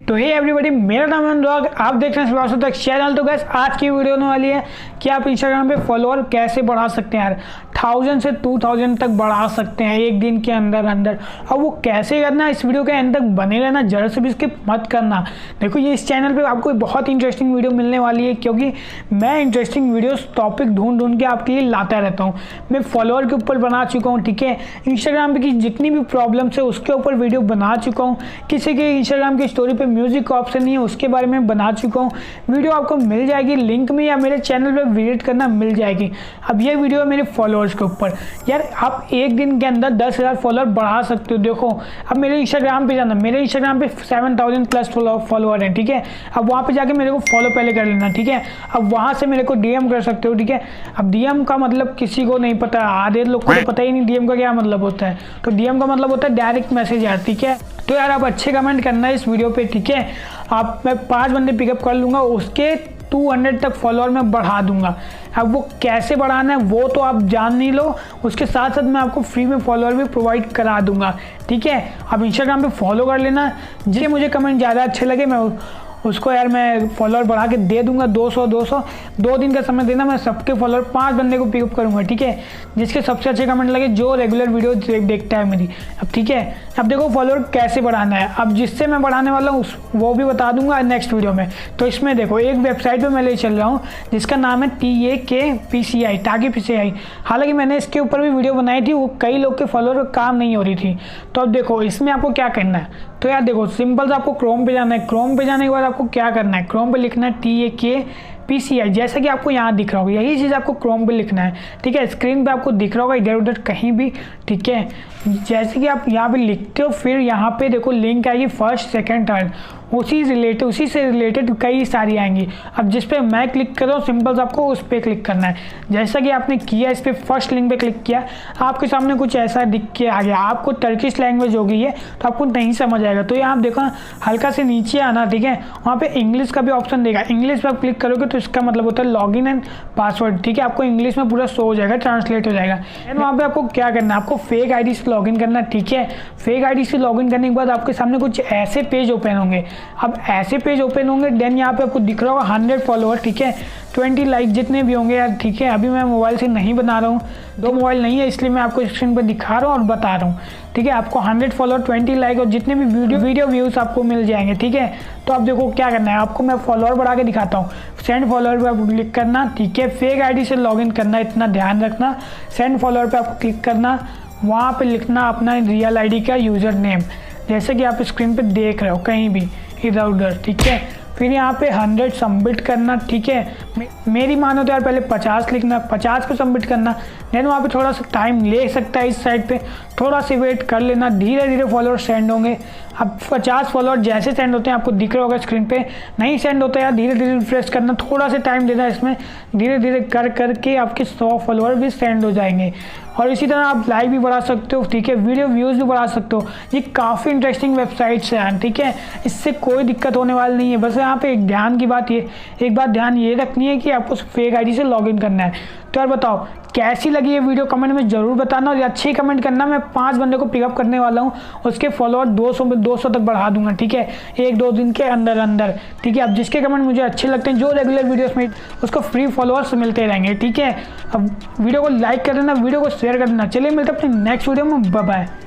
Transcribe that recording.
तो hey everybody, मेरा नाम है अनुराग, आप देख रहे हैं श्रीवास्तव चैनल। तो गैस आज की वीडियो होने वाली है कि आप इंस्टाग्राम पे फॉलोअर कैसे बढ़ा सकते हैं यार। 1000 से 2000 तक बढ़ा सकते हैं एक दिन के अंदर अंदर। अब वो कैसे करना, इस वीडियो के एंड तक बने रहना, जरा से भी स्किप मत करना। देखो ये इस चैनल पे आपको बहुत इंटरेस्टिंग वीडियो मिलने वाली है, क्योंकि मैं इंटरेस्टिंग वीडियोस टॉपिक ढूंढ के आपके लिए लाता रहता हूँ। मैं फॉलोअर के ऊपर बना चुका हूँ, ठीक है। इंस्टाग्राम पे की जितनी भी प्रॉब्लम्स है उसके ऊपर वीडियो बना चुका हूँ। किसी के इंस्टाग्राम की स्टोरी पे म्यूजिक ऑप्शन नहीं है उसके बारे में बना चुका हूँ। वीडियो आपको मिल जाएगी लिंक में, या मेरे चैनल पे विजिट करना मिल जाएगी। अब ये वीडियो है मेरे फॉलोअर्स के ऊपर। यार आप एक दिन के अंदर 10,000 फॉलोअर बढ़ा सकते हो। देखो अब मेरे इंस्टाग्राम पे जाना, मेरे इंस्टाग्राम पे 7000 प्लस फॉलोअर हैं, ठीक है। अब वहाँ पे जाके मेरे को फॉलो पहले कर लेना, ठीक है। अब वहाँ से मेरे को डीएम कर सकते हो, ठीक है। अब डीएम का मतलब किसी को नहीं पता, आधे लोग को तो पता ही नहीं डीएम का क्या मतलब होता है। तो डीएम का मतलब होता है डायरेक्ट मैसेज यार, ठीक है। तो यार आप अच्छे कमेंट करना है इस वीडियो पे, ठीक है। आप मैं 5 बंदे पिकअप कर लूँगा, उसके 200 तक फॉलोअर में बढ़ा दूंगा। अब वो कैसे बढ़ाना है वो तो आप जान नहीं लो, उसके साथ साथ मैं आपको फ्री में फॉलोअर भी प्रोवाइड करा दूंगा, ठीक है। आप इंस्टाग्राम पे फॉलो कर लेना, जिससे मुझे कमेंट ज़्यादा अच्छे लगे मैं उसको यार मैं फॉलोअर बढ़ा के दे दूंगा 200। 2 दिन का समय देना, मैं सबके फॉलोअर 5 बंदे को पिकअप करूंगा, ठीक है। जिसके सबसे अच्छे कमेंट लगे, जो रेगुलर वीडियो देखता है मेरी। अब ठीक है, अब देखो फॉलोअर कैसे बढ़ाना है। अब जिससे मैं बढ़ाने वाला हूँ वो भी बता दूंगा नेक्स्ट वीडियो में। तो इसमें देखो एक वेबसाइट पर मैं ले चल रहा हूँ जिसका नाम है TAKPCI। हालांकि मैंने इसके ऊपर भी वीडियो बनाई थी, वो कई लोग के फॉलोअर काम नहीं हो रही थी। तो अब देखो इसमें आपको क्या करना है। तो यार देखो सिंपल से आपको क्रोम पे जाना है। क्रोम पे जाने के बाद आपको क्या करना है, क्रोम पे लिखना है TAKPCI, जैसा कि आपको यहाँ दिख रहा होगा। यही चीज़ आपको क्रोम पे लिखना है, ठीक है। स्क्रीन पे आपको दिख रहा होगा इधर उधर कहीं भी, ठीक है। जैसे कि आप यहाँ पे लिखते हो, फिर यहाँ पे देखो लिंक आएगी फर्स्ट सेकंड थर्ड, उसी से रिलेटेड कई सारी आएंगी। अब जिस पे मैं क्लिक कर रहा हूँ सिंपल से आपको उस पर क्लिक करना है। जैसा कि आपने किया, इस पर फर्स्ट लिंक पे क्लिक किया, आपके सामने कुछ ऐसा दिख के आ गया। आपको टर्किश लैंग्वेज हो गई है तो आपको नहीं समझ आएगा। तो यहाँ आप देखो हल्का से नीचे आना, ठीक है। वहाँ पे इंग्लिश का भी ऑप्शन देगा, इंग्लिश पर आप क्लिक करोगे तो इसका मतलब होता है लॉगिन एंड पासवर्ड, ठीक है। आपको इंग्लिश में पूरा शो हो जाएगा, ट्रांसलेट हो जाएगा। एंड वहाँ पे आपको क्या करना है, आपको फेक आईडी से लॉगिन करना, ठीक है। फेक आईडी से लॉगिन करने के बाद आपके सामने कुछ ऐसे पेज ओपन होंगे। अब ऐसे पेज ओपन होंगे, देन यहाँ पे आपको दिख रहा होगा 100 फॉलोअर, ठीक है। 20 लाइक जितने भी होंगे यार, ठीक है। अभी मैं मोबाइल से नहीं बना रहा हूँ, 2 मोबाइल नहीं है, इसलिए मैं आपको स्क्रीन पर दिखा रहा हूँ और बता रहा हूँ, ठीक है। आपको 100 फॉलोअर, 20 लाइक और जितने भी वीडियो व्यूज़ आपको मिल जाएंगे, ठीक है। तो आप देखो क्या करना है, आपको मैं फॉलोअर बढ़ा के दिखाता हूँ। सेंड फॉलोअर पे आपको क्लिक करना, ठीक है। फेक आईडी से लॉगिन करना, इतना ध्यान रखना। सेंड फॉलोअर पे आपको क्लिक करना, वहाँ पे लिखना अपना रियल आईडी का यूज़र नेम, जैसे कि आप स्क्रीन पे देख रहे हो कहीं भी इधर उधर, ठीक है। फिर यहाँ पे 100 सबमिट करना, ठीक है। मेरी मानो तो यार पहले 50 लिखना, 50 पे सबमिट करना। देन वहाँ पे थोड़ा सा टाइम ले सकता है, इस साइड पे थोड़ा सा वेट कर लेना, धीरे धीरे फॉलोअर सेंड होंगे। अब 50 फॉलोअर जैसे सेंड होते हैं आपको दिख रहा होगा स्क्रीन पे, नहीं सेंड होता है यार धीरे धीरे रिफ्रेश करना, थोड़ा सा टाइम देना इसमें। धीरे धीरे करके आपके 100 फॉलोअर भी सेंड हो जाएंगे। और इसी तरह आप लाइक भी बढ़ा सकते हो, ठीक है। वीडियो व्यूज़ भी बढ़ा सकते हो। ये काफ़ी इंटरेस्टिंग वेबसाइट्स हैं, ठीक है। इससे कोई दिक्कत होने वाली नहीं है। बस यहाँ पे एक बात ध्यान ये रखनी है कि आपको तक आईडी से लॉगिन करना है। तो यार बताओ कैसी लगी ये वीडियो, कमेंट में जरूर बताना, और अच्छी कमेंट करना। मैं 5 बंदे को पिकअप करने वाला हूँ, उसके फॉलोअर 200 तक बढ़ा दूंगा, ठीक है, 1-2 दिन के अंदर, ठीक है। अब जिसके कमेंट मुझे अच्छे लगते हैं, जो रेगुलर वीडियोस में, उसको फ्री फॉलोअर्स मिलते रहेंगे, ठीक है। अब वीडियो को लाइक कर देना, वीडियो को शेयर कर देना। चलिए मिलते हैं अपने नेक्स्ट वीडियो में, बाय बाय।